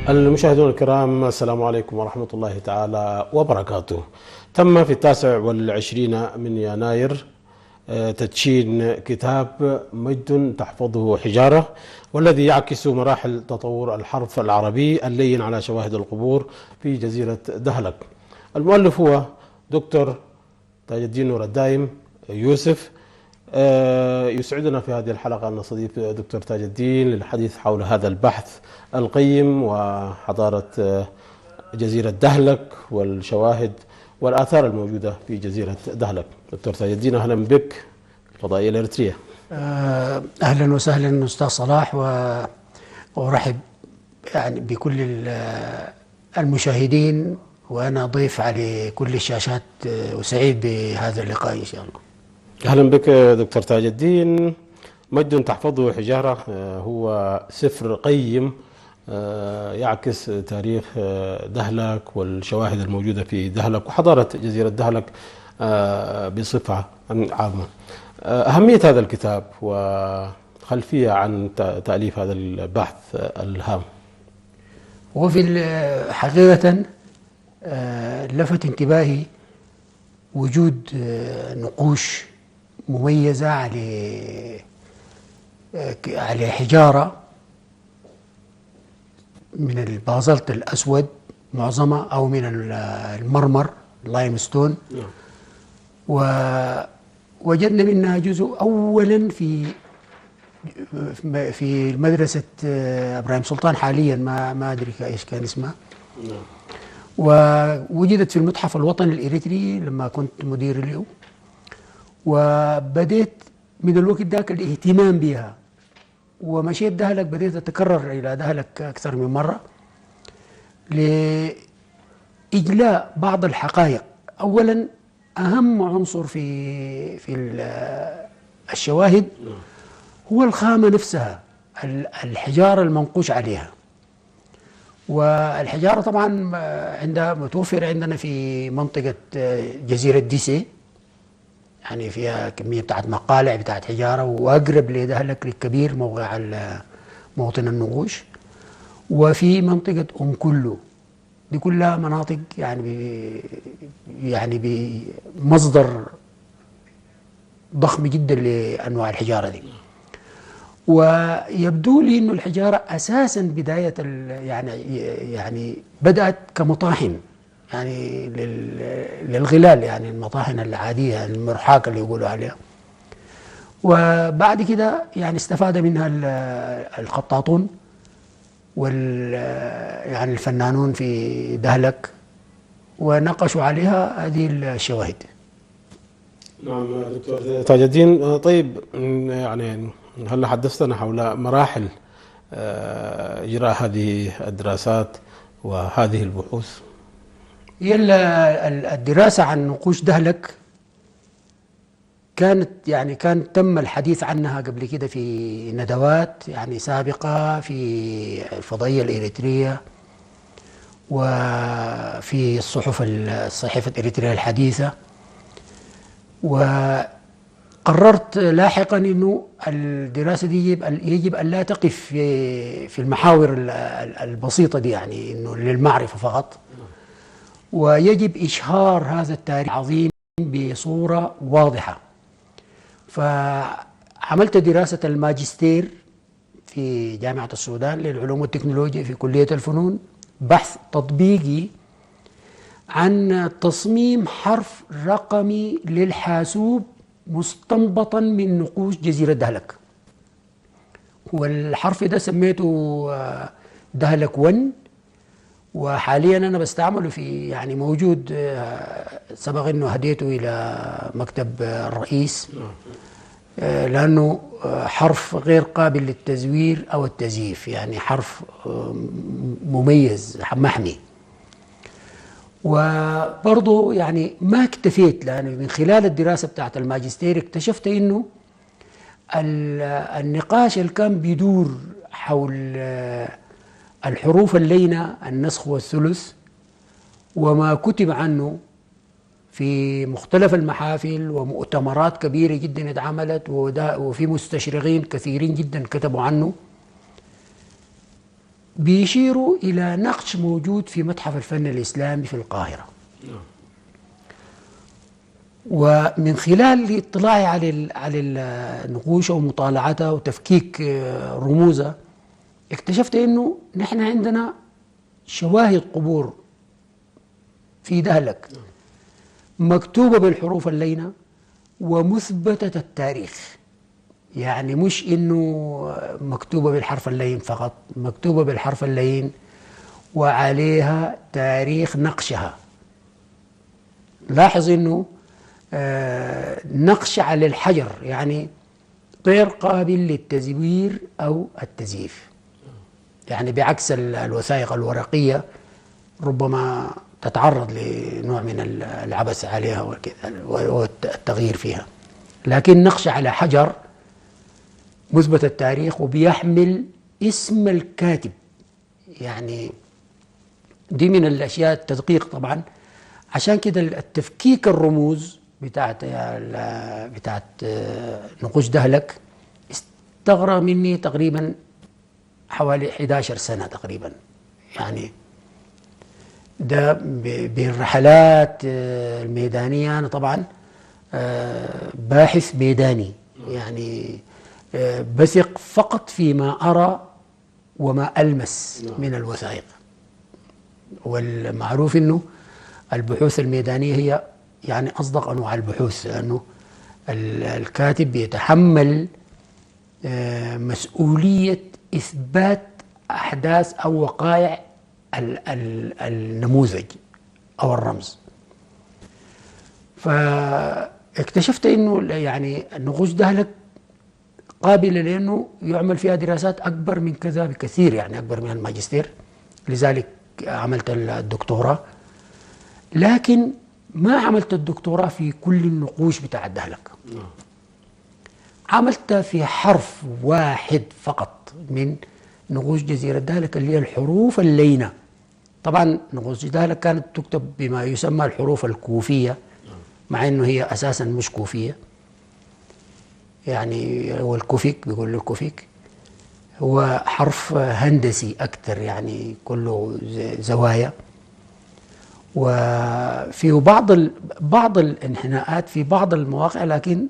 المشاهدون الكرام، السلام عليكم ورحمة الله تعالى وبركاته. تم في 29 من يناير تدشين كتاب مجد تحفظه حجارة، والذي يعكس مراحل تطور الحرف العربي اللين على شواهد القبور في جزيرة دهلك. المؤلف هو دكتور تاج الدين نور الدايم يوسف. يسعدنا في هذه الحلقة أن نستضيف دكتور تاج الدين للحديث حول هذا البحث القيم وحضارة جزيرة دهلك والشواهد والآثار الموجودة في جزيرة دهلك. دكتور تاج الدين، أهلا بك الفضائية الإريترية. أهلا وسهلا أستاذ صلاح، وأرحب يعني بكل المشاهدين، وأنا ضيف على كل الشاشات، وسعيد بهذا اللقاء إن شاء الله. أهلا بك دكتور تاج الدين. مجد تحفظه حجارة هو سفر قيم يعكس تاريخ دهلك والشواهد الموجودة في دهلك وحضارة جزيرة دهلك بصفة عامة. أهمية هذا الكتاب وخلفية عن تأليف هذا البحث الهام. وفي حقيقة لفت انتباهي وجود نقوش مميزة على حجارة من البازلت الأسود معظمها، أو من المرمر اللايم ستون. ووجدنا منها جزء أولا في مدرسة إبراهيم سلطان حاليا، ما أدري إيش كان اسمها. ووجدت في المتحف الوطني الإريتري لما كنت مدير له، وبدأت من الوقت ذاك الاهتمام بها، ومشيت دهلك، بدأت أتكرر إلى دهلك أكثر من مرة لإجلاء بعض الحقائق. أولا، أهم عنصر في الشواهد هو الخامة نفسها، الحجارة المنقوش عليها. والحجارة طبعا عندها متوفرة عندنا في منطقة جزيرة ديسي، يعني فيها كمية بتاعت مقالع بتاعت حجارة، وأقرب لدهلك الكبير موقع موطن النقوش. وفي منطقة أم كلو، دي كلها مناطق يعني بمصدر ضخم جدا لأنواع الحجارة دي. ويبدو لي إنه الحجارة أساسا بداية يعني بدأت كمطاحن، يعني للغلال، يعني المطاحن العادية المرحاكة اللي يقولوا عليها. وبعد كده يعني استفاد منها الخطاطون يعني الفنانون في دهلك، ونقشوا عليها هذه الشواهد. نعم دكتور تاج الدين. طيب، يعني هل حدثتنا حول مراحل إجراء هذه الدراسات وهذه البحوث؟ هي الدراسة عن نقوش دهلك كان تم الحديث عنها قبل كده في ندوات يعني سابقة في الفضائية الإريترية، وفي الصحيفة الإريترية الحديثة. وقررت لاحقا إنه الدراسة دي يجب أن لا تقف في المحاور البسيطة دي، يعني إنه للمعرفة فقط، ويجب إشهار هذا التاريخ العظيم بصورة واضحة. فعملت دراسة الماجستير في جامعة السودان للعلوم والتكنولوجيا في كلية الفنون، بحث تطبيقي عن تصميم حرف رقمي للحاسوب مستنبطا من نقوش جزيرة دهلك. والحرف ده سميته دهلك 1، وحاليا أنا بستعمله يعني موجود، سبق أنه هديته إلى مكتب الرئيس، لأنه حرف غير قابل للتزوير أو التزييف، يعني حرف مميز محمي. وبرضه يعني ما اكتفيت، لأن من خلال الدراسة بتاعت الماجستير اكتشفت أنه النقاش اللي كان بيدور حول الحروف اللينة، النسخ والثلث، وما كتب عنه في مختلف المحافل ومؤتمرات كبيرة جدا اتعملت، وفي مستشرقين كثيرين جدا كتبوا عنه، بيشيروا إلى نقش موجود في متحف الفن الإسلامي في القاهرة. ومن خلال اطلاعي على النقوش ومطالعتها وتفكيك رموزها، اكتشفت انه نحن عندنا شواهد قبور في دهلك مكتوبة بالحروف اللينة ومثبتة التاريخ. يعني مش انه مكتوبة بالحرف اللين فقط، مكتوبة بالحرف اللين وعليها تاريخ نقشها. لاحظ انه نقش على الحجر، يعني غير قابل للتزوير او التزييف، يعني بعكس الوثائق الورقية ربما تتعرض لنوع من العبث عليها والتغيير فيها، لكن نقش على حجر مثبت التاريخ وبيحمل اسم الكاتب. يعني دي من الأشياء التدقيق طبعا. عشان كده التفكيك الرموز بتاعت نقوش دهلك استغرق مني تقريبا حوالي 11 سنة تقريبا. يعني ده بالرحلات الميدانية. أنا طبعا باحث ميداني، يعني بثق فقط فيما أرى وما ألمس من الوثائق. والمعروف أنه البحوث الميدانية هي يعني أصدق أنواع البحوث، لأنه الكاتب بيتحمل مسؤولية إثبات أحداث أو وقائع النموذج أو الرمز. فاكتشفت أنه يعني نقوش دهلك قابلة لأنه يعمل فيها دراسات أكبر من كذا بكثير، يعني أكبر من الماجستير. لذلك عملت الدكتوراه، لكن ما عملت الدكتوراه في كل النقوش بتاع دهلك. عملت في حرف واحد فقط من نقوش جزيرة دهلك، اللي هي الحروف اللينة. طبعا نقوش دهلك كانت تكتب بما يسمى الحروف الكوفية، مع انه هي اساسا مش كوفية. يعني هو الكوفيك، بيقول له الكوفيك هو حرف هندسي اكثر، يعني كله زوايا، وفيه بعض الانحناءات في بعض المواقع، لكن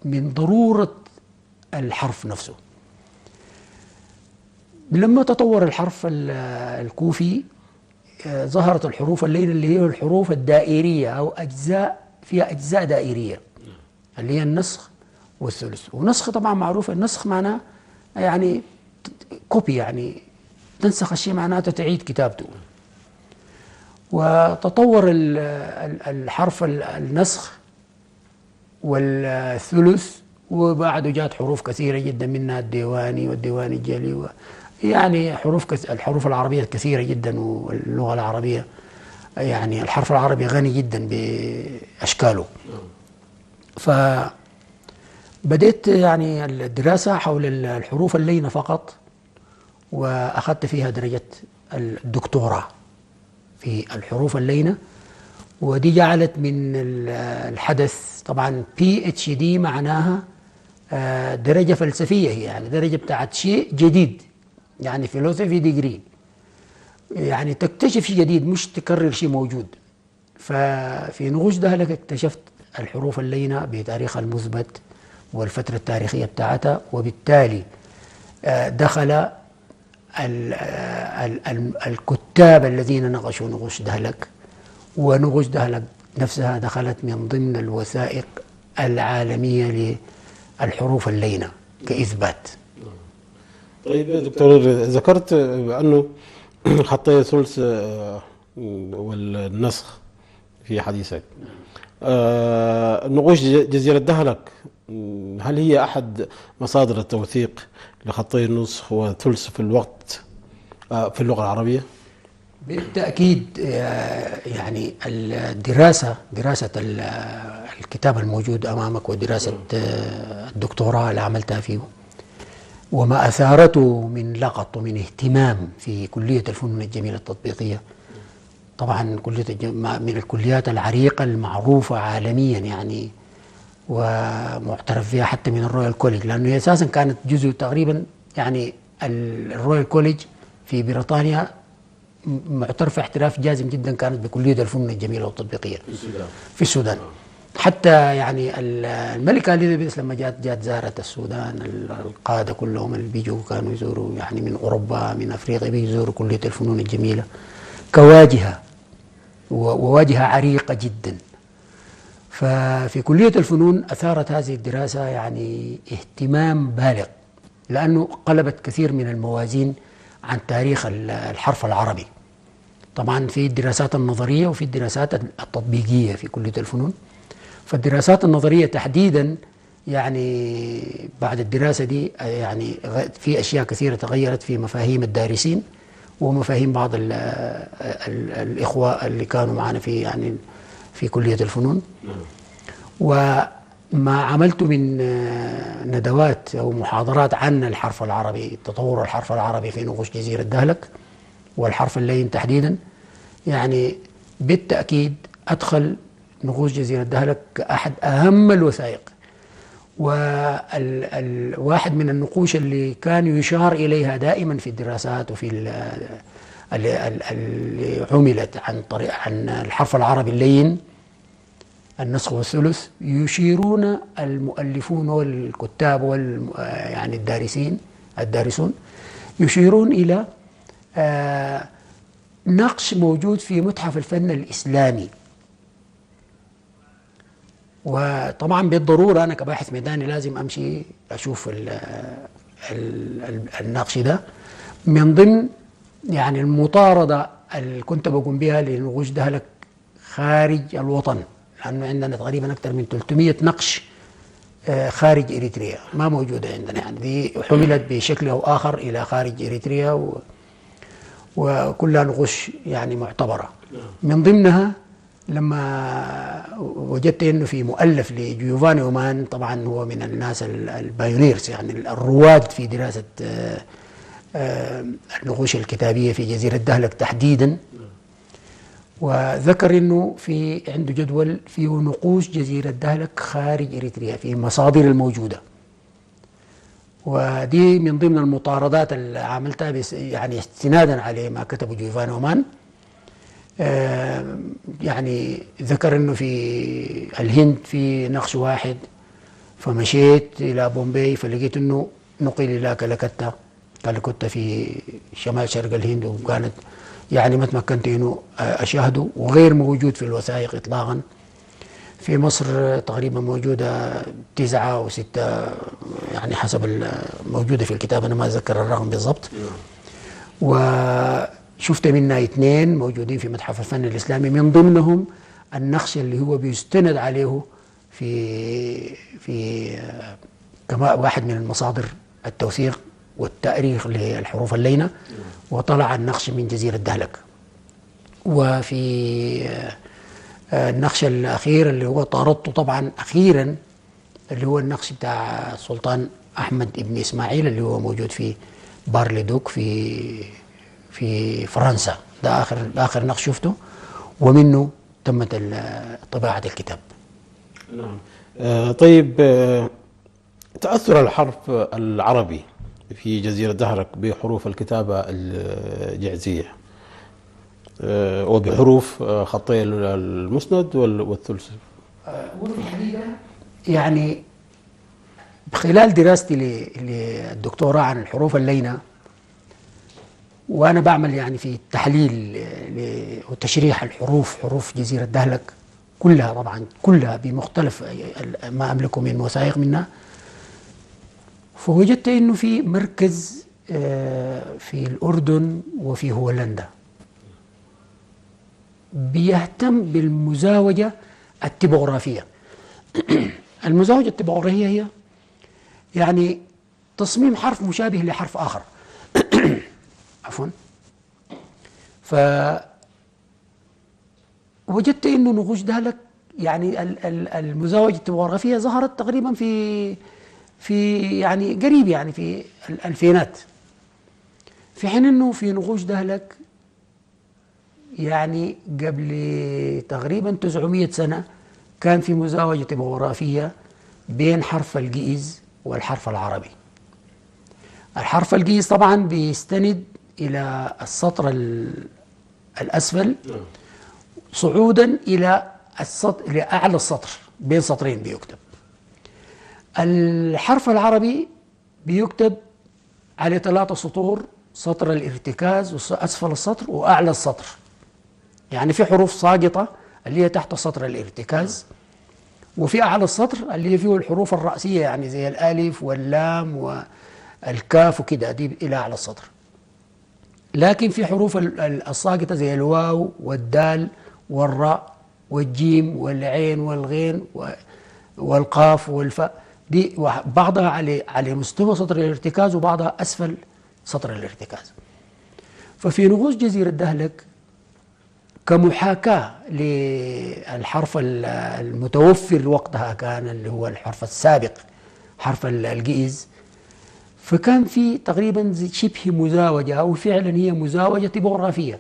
من ضرورة الحرف نفسه. لما تطور الحرف الكوفي ظهرت الحروف اللينة اللي هي الحروف الدائرية أو أجزاء فيها أجزاء دائرية، اللي هي النسخ والثلث. ونسخ طبعا معروف، النسخ معناه يعني كوبي، يعني تنسخ الشيء معناته تعيد كتابته. وتطور الحرف النسخ والثلث، وبعده جات حروف كثيرة جدا، منها الديواني والديواني الجلي، يعني الحروف العربية كثيرة جدا. واللغة العربية يعني الحرف العربي غني جدا بأشكاله. فبدأت يعني الدراسة حول الحروف اللينة فقط، وأخذت فيها درجة الدكتوراه في الحروف اللينة. ودي جعلت من الحدث طبعا PhD معناها درجة فلسفية، هي يعني درجة بتاعت شيء جديد، يعني فيلوسوفي ديجري، يعني تكتشف شيء جديد مش تكرر شيء موجود. ففي نقوش دهلك اكتشفت الحروف اللينة بتاريخها المثبت والفترة التاريخية بتاعتها، وبالتالي دخل الكتاب الذين نقشوا نقوش دهلك، ونقوش دهلك نفسها دخلت من ضمن الوثائق العالمية للحروف اللينة كإثبات. طيب دكتور، ذكرت بأنه حطيت ثلث والنسخ في حديثك. نقوش جزيرة دهلك هل هي أحد مصادر التوثيق لخطي النسخ وثلث في الوقت في اللغة العربية؟ بالتأكيد. يعني دراسة الكتاب الموجود أمامك، ودراسة الدكتوراه اللي عملتها فيه، وما أثارته من لغط ومن اهتمام في كلية الفنون الجميلة التطبيقية. طبعا كلية من الكليات العريقة المعروفة عالميا، يعني ومعترف فيها حتى من الرويال كوليج، لأنه هي أساسا كانت جزء تقريبا، يعني الرويال كوليج في بريطانيا معترفة احتراف جازم جدا كانت بكلية الفنون الجميلة والتطبيقية في السودان. حتى يعني الملكة إليزابيث لما جات زارت السودان، القادة كلهم اللي بيجوا كانوا يزوروا يعني من أوروبا من أفريقيا بيزوروا كلية الفنون الجميلة كواجهة، وواجهة عريقة جدا. ففي كلية الفنون أثارت هذه الدراسة يعني اهتمام بالغ، لأنه قلبت كثير من الموازين عن تاريخ الحرف العربي. طبعا في الدراسات النظرية وفي الدراسات التطبيقية في كلية الفنون. فالدراسات النظرية تحديدا يعني بعد الدراسة دي يعني في أشياء كثيرة تغيرت في مفاهيم الدارسين ومفاهيم بعض الإخوة اللي كانوا معنا في يعني في كلية الفنون. وما عملت من ندوات أو محاضرات عن الحرف العربي، تطور الحرف العربي في نقوش جزيرة دهلك والحرف اللين تحديدا، يعني بالتأكيد أدخل نقوش جزيرة دهلك كأحد أهم الوثائق. وواحد من النقوش اللي كان يشار إليها دائما في الدراسات وفي اللي عملت عن الحرف العربي اللين، النسخ والثلث، يشيرون المؤلفون والكتاب يعني الدارسون يشيرون إلى نقش موجود في متحف الفن الإسلامي. وطبعا بالضرورة أنا كباحث ميداني لازم أمشي أشوف النقش ده من ضمن يعني المطاردة اللي كنت بقوم بها لنقوش دهلك خارج الوطن، لأنه عندنا تقريبا أكثر من 300 نقش خارج إريتريا ما موجودة عندنا، يعني دي حملت بشكل أو آخر إلى خارج إريتريا وكلها نقوش يعني معتبرة. من ضمنها لما وجدت انه في مؤلف لجيوفاني اومان، طبعا هو من الناس البايونيرز يعني الرواد في دراسه النقوش الكتابيه في جزيره دهلك تحديدا، وذكر انه في عنده جدول فيه نقوش جزيره دهلك خارج اريتريا في مصادر الموجوده. ودي من ضمن المطاردات اللي عملتها يعني استنادا على ما كتبه جيوفاني اومان. يعني ذكر انه في الهند في نقش واحد، فمشيت الى بومبي فلقيت انه نقل الى كالكتا في شمال شرق الهند، وكانت يعني ما تمكنت انه اشاهده وغير موجود في الوثائق اطلاقا. في مصر تقريبا موجوده 9 أو 6 يعني حسب الموجوده في الكتاب، انا ما اتذكر الرقم بالضبط. وشفت منها 2 موجودين في متحف الفن الإسلامي، من ضمنهم النقش اللي هو بيستند عليه في كما واحد من المصادر التوثيق والتأريخ للحروف اللينة، وطلع النقش من جزيرة دهلك. وفي النقش الأخير اللي هو طاردته طبعا أخيرا، اللي هو النقش بتاع السلطان أحمد ابن إسماعيل اللي هو موجود في بارليدوك في فرنسا. ده آخر نقش شفته، ومنه تمت طباعة الكتاب. نعم. طيب، تأثر الحرف العربي في جزيرة دهلك بحروف الكتابة الجعزية وبحروف خطي المسند والثلث؟ وفي الحقيقة يعني خلال دراستي للدكتوراه عن الحروف اللينة، وأنا بعمل يعني في تحليل وتشريح الحروف، حروف جزيرة دهلك كلها طبعا كلها بمختلف ما أملكه من وثائق منها، فوجدت إنه في مركز في الأردن وفي هولندا بيهتم بالمزاوجة التبوغرافية. المزاوجة التبوغرافية هي يعني تصميم حرف مشابه لحرف آخر. عفوا. فوجدت إنه نقوش دهلك يعني المزاوجة التبوغرافية ظهرت تقريبا في يعني قريب يعني في الألفينات، في حين إنه في نقوش دهلك يعني قبل تقريبا 900 سنة كان في مزاوجة تبوغرافية بين حرف الجئيز والحرف العربي. الحرف الجئيز طبعا بيستند إلى السطر الأسفل صعودا إلى أعلى السطر، بين سطرين بيكتب. الحرف العربي بيكتب على 3 سطور، سطر الارتكاز وأسفل السطر وأعلى السطر. يعني في حروف ساقطة اللي هي تحت سطر الارتكاز، وفي أعلى السطر اللي هي فيه الحروف الرأسية، يعني زي الألف واللام والكاف وكده، دي إلى أعلى السطر. لكن في حروف الساقطة زي الواو والدال والراء والجيم والعين والغين والقاف والفاء، دي بعضها على مستوى سطر الارتكاز وبعضها أسفل سطر الارتكاز. ففي نغوص جزيرة دهلك كمحاكاة للحرف المتوفر وقتها كان اللي هو الحرف السابق، حرف الجئز، فكان في تقريبا شبه مزاوجة، أو فعلا هي مزاوجة تيبوغرافية.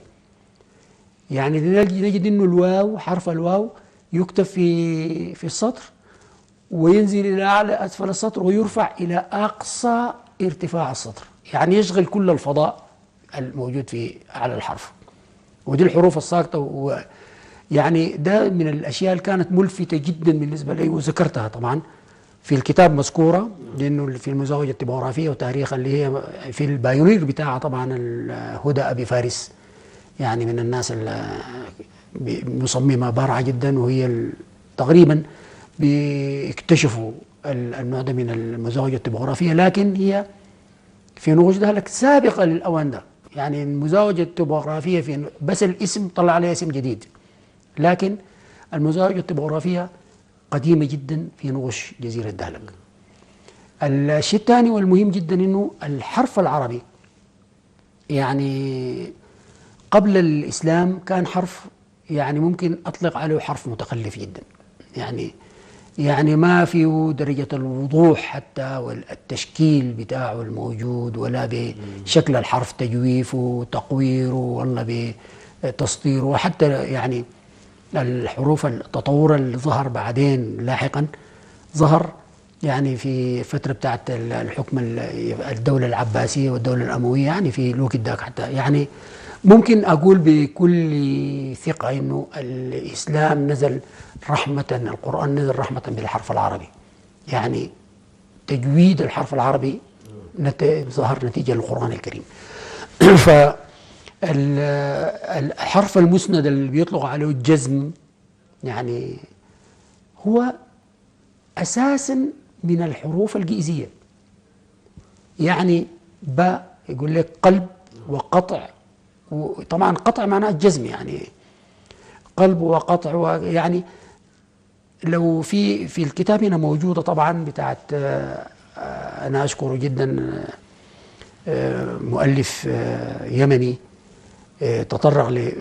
يعني نجد إنه الواو، حرف الواو يكتب في السطر وينزل إلى أعلى أسفل السطر ويرفع إلى أقصى ارتفاع السطر، يعني يشغل كل الفضاء الموجود في أعلى الحرف. ودي الحروف الساقطة، يعني ده من الأشياء اللي كانت ملفتة جدا بالنسبة لي، وذكرتها طبعا في الكتاب مذكورة، لأنه في المزاوجة التيبوغرافية وتاريخ اللي هي في البايونير بتاعها طبعا هدى أبي فارس، يعني من الناس المصممة بارعة جدا، وهي تقريبا بيكتشفوا النوع ده من المزاوجة التيبوغرافية، لكن هي في نغوص دهلك سابقة للأوان ده. يعني المزاوجة التيبوغرافية في بس الاسم طلع عليها اسم جديد، لكن المزاوجة التيبوغرافية قديمة جدا في نغوص جزيرة دهلك. الشيء الثاني والمهم جدا انه الحرف العربي يعني قبل الإسلام كان حرف يعني ممكن أطلق عليه حرف متخلف جدا، يعني ما فيه درجة الوضوح حتى والتشكيل بتاعه الموجود، ولا بشكل الحرف تجويفه تقويره والله بتسطيره، وحتى يعني الحروف التطور اللي ظهر بعدين لاحقا ظهر يعني في فترة بتاعت الحكم الدولة العباسية والدولة الأموية، يعني في الوقت داك حتى. يعني ممكن أقول بكل ثقة إنه الإسلام نزل رحمة، القرآن نزل رحمة بالحرف العربي، يعني تجويد الحرف العربي ظهر نتيجة للقرآن الكريم. فالحرف المسند اللي بيطلق عليه الجزم يعني هو أساسا من الحروف الجئزية، يعني باء يقول لك قلب وقطع، وطبعا قطع معناه الجزم، يعني قلب وقطع، يعني لو في الكتاب هنا موجودة طبعا بتاعت أنا أشكره جدا مؤلف يمني تطرق له،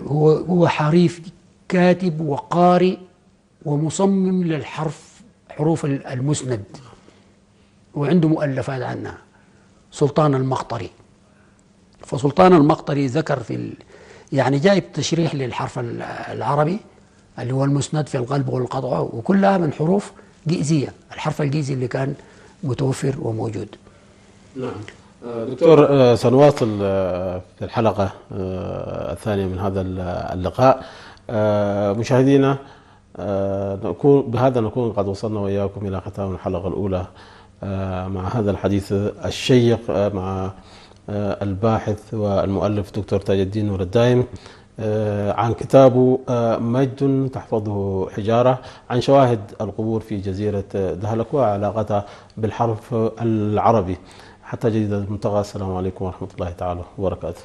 هو حريف كاتب وقارئ ومصمم للحرف، حروف المسند، وعنده مؤلفات عنها، سلطان المقطري. فسلطان المقطري ذكر يعني جايب تشريح للحرف العربي اللي هو المسند في القلب والقطع، وكلها من حروف جئزية، الحرف الجئزي اللي كان متوفر وموجود. نعم دكتور، سنواصل في الحلقة الثانية من هذا اللقاء. مشاهدينا، نكون قد وصلنا وإياكم إلى ختام الحلقة الأولى مع هذا الحديث الشيق مع الباحث والمؤلف دكتور تاج الدين نور الدايم عن كتابه مجد تحفظه حجارة، عن شواهد القبور في جزيرة دهلك وعلاقتها بالحرف العربي. حتى جديد الملتقى، السلام عليكم ورحمة الله تعالى وبركاته.